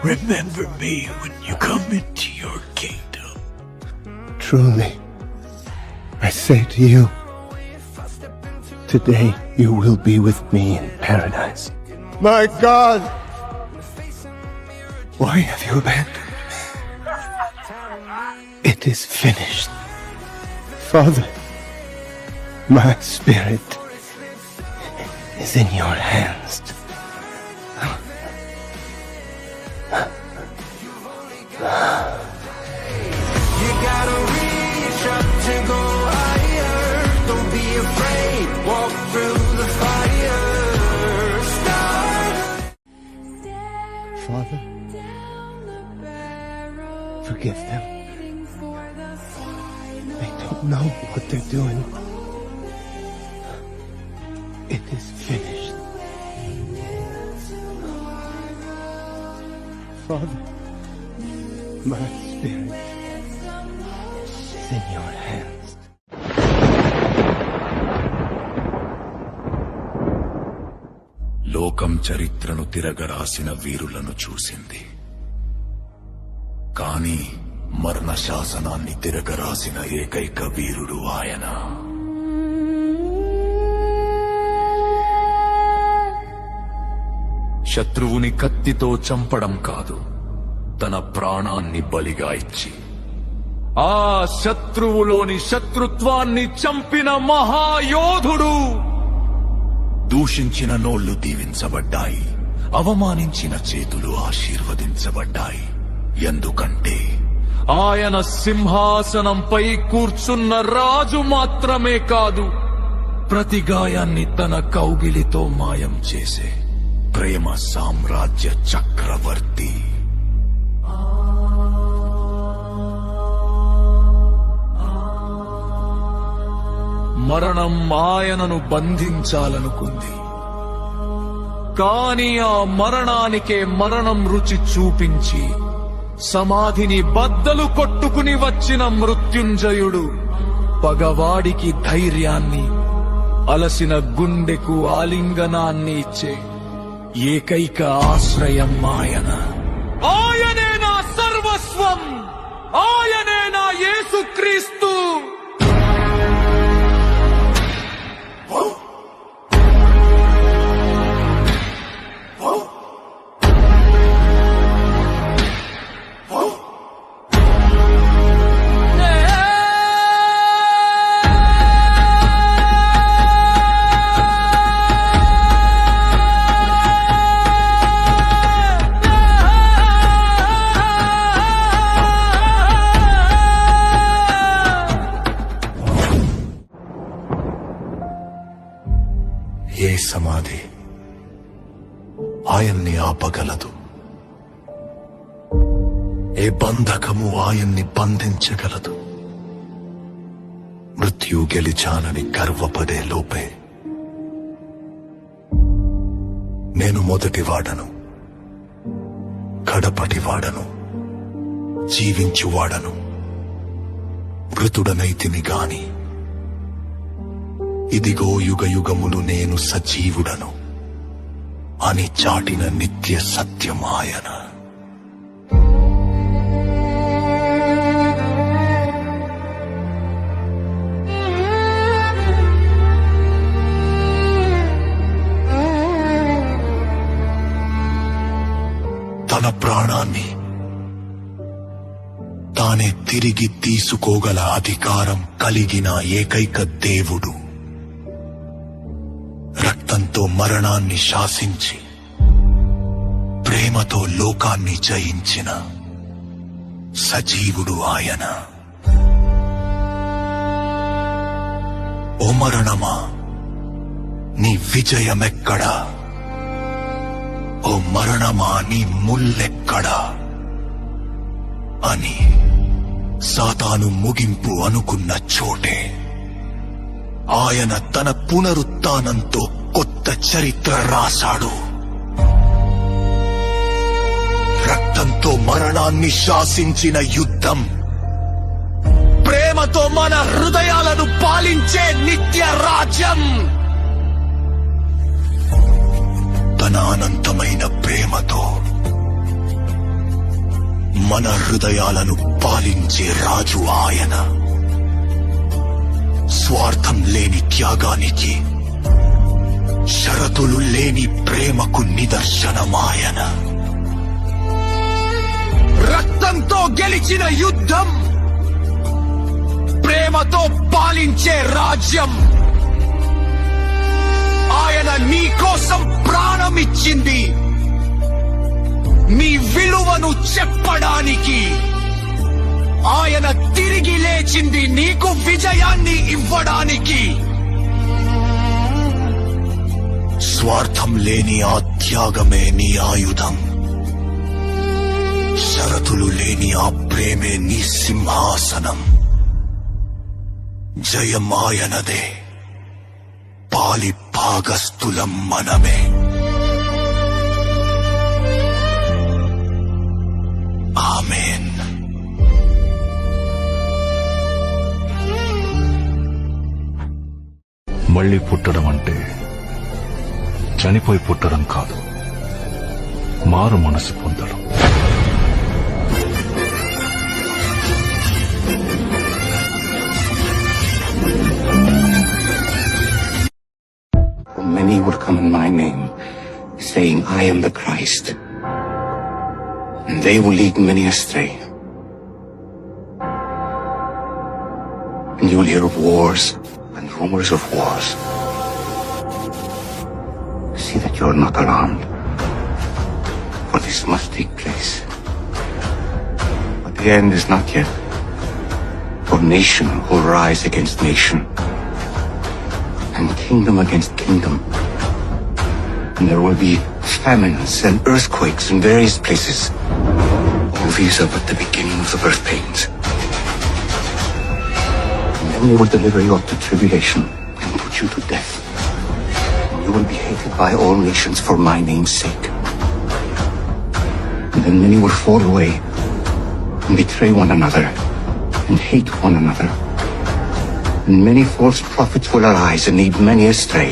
Remember me when you come into your kingdom. Truly, I say to you, today you will be with me in paradise. My God! Why have you abandoned me? It is finished. Father, my spirit is in your hands. You gotta reach up to go higher. Don't be afraid, walk through the fire. Start. Father, forgive them. They don't know what they're doing. It is finished. Father, my spirit is in your hands. లోకం చరిత్రను తిరగరాసిన వీరులను చూసింది, కానీ మరణ శాసనాన్ని తిరగరాసిన ఏకైక వీరుడు ఆయన. శత్రువుని కత్తితో చంపడం కాదు, తన ప్రాణాన్ని బలిగా ఇచ్చి ఆ శత్రువులోని శత్రుత్వాన్ని చంపిన మహాయోధుడు. దూషించిన నోళ్లు దీవించబడ్డాయి, అవమానించిన చేతులు ఆశీర్వదించబడ్డాయి. ఎందుకంటే ఆయన సింహాసనంపై కూర్చున్న రాజు మాత్రమే కాదు, ప్రతి గాయాన్ని తన కౌగిలితో మాయం చేసే ప్రేమ సామ్రాజ్య చక్రవర్తి. మరణం ఆయనను బంధించాలనుకుంది, కాని ఆ మరణానికే మరణం రుచి చూపించి సమాధిని బద్దలు కొట్టుకుని వచ్చిన మృత్యుంజయుడు పగవాడికి ధైర్యాన్ని, అలసిన గుండెకు ఆలింగనాన్ని ఇచ్చే ఏకైక ఆశ్రయం ఆయన. ఆయనే నా సర్వస్వం, ఆయనే నా యేసుక్రీస్తు. ఏ సమాధి ఆయన్ని ఆపగలదు? ఏ బంధకము ఆయన్ని బంధించగలదు? మృత్యు గెలిచానని గర్వపడే లోపే నేను మొదటివాడను, కడపటివాడను, జీవించువాడను, మృతుడనైతిని గాని ఇదిగో యుగయుగములు నేను సజీవుడను అని చాటిన నిత్య సత్యం ఆయన. తన ప్రాణాన్ని తానే తిరిగి తీసుకోగల అధికారం కలిగిన ఏకైక దేవుడు, రక్తంతో మరణాన్ని శాసించి ప్రేమతో లోకాన్ని జయించిన సజీవుడు ఆయన. ఓ మరణమా, నీ విజయమెక్కడా? ఓ మరణమా, నీ ముల్లెక్కడా అని సాతాను ముగింపు అనుకున్న చోటే ఆయన తన పునరుత్థానంతో కొత్త చరిత్ర రాశాడు. రక్తంతో మరణాన్ని శాసించిన యుద్ధం, ప్రేమతో మన హృదయాలను పాలించే నిత్య రాజ్యం, తన అనంతమైన ప్రేమతో మన హృదయాలను పాలించే రాజు ఆయన. స్వార్థం లేని త్యాగానికి, షరతులు లేని ప్రేమకు నిదర్శనమాయన. రక్తంతో గెలిచిన యుద్ధం, ప్రేమతో పాలించే రాజ్యం. ఆయన నీ కోసం ప్రాణమిచ్చింది, నీ విలువను చెప్పడానికి. ఆయన తిరిగి లేచింది నీకు విజయాన్ని ఇవ్వడానికి. స్వార్థం లేని ఆ త్యాగమే నీ ఆయుధం. షరతులు లేని ఆ ప్రేమే నీ సింహాసనం. జయం ఆయనదే, పాలి భాగస్థులం మనమే. ఆమేన్. మళ్ళీ పుట్టడం అంటే చనిపోయి పుట్టడం కాదు, మారు మనసు పొందడం. Many would come in my name, saying, I am the Christ. And they will lead many astray. And you will hear of wars and rumors of wars. See that you are not alarmed, for this must take place. But the end is not yet. For nation will rise against nation, and kingdom against kingdom. And there will be famines and earthquakes in various places. All these are but the beginning of the birth pains. And then they will deliver you up to tribulation and put you to death. And you will be hated by all nations for my name's sake. And then many will fall away and betray one another and hate one another. And many false prophets will arise and lead many astray.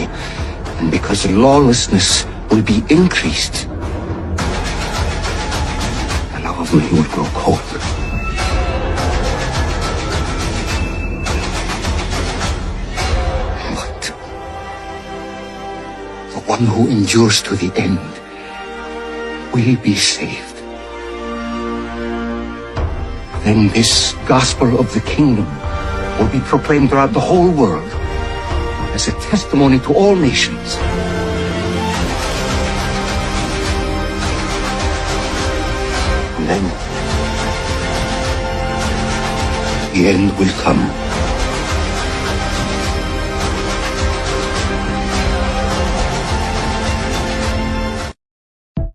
And because lawlessness will be increased, the love of many will grow cold. But the one who endures to the end will be saved. Then this gospel of the kingdom will be proclaimed throughout the whole world as a testimony to all nations. And then the end will come.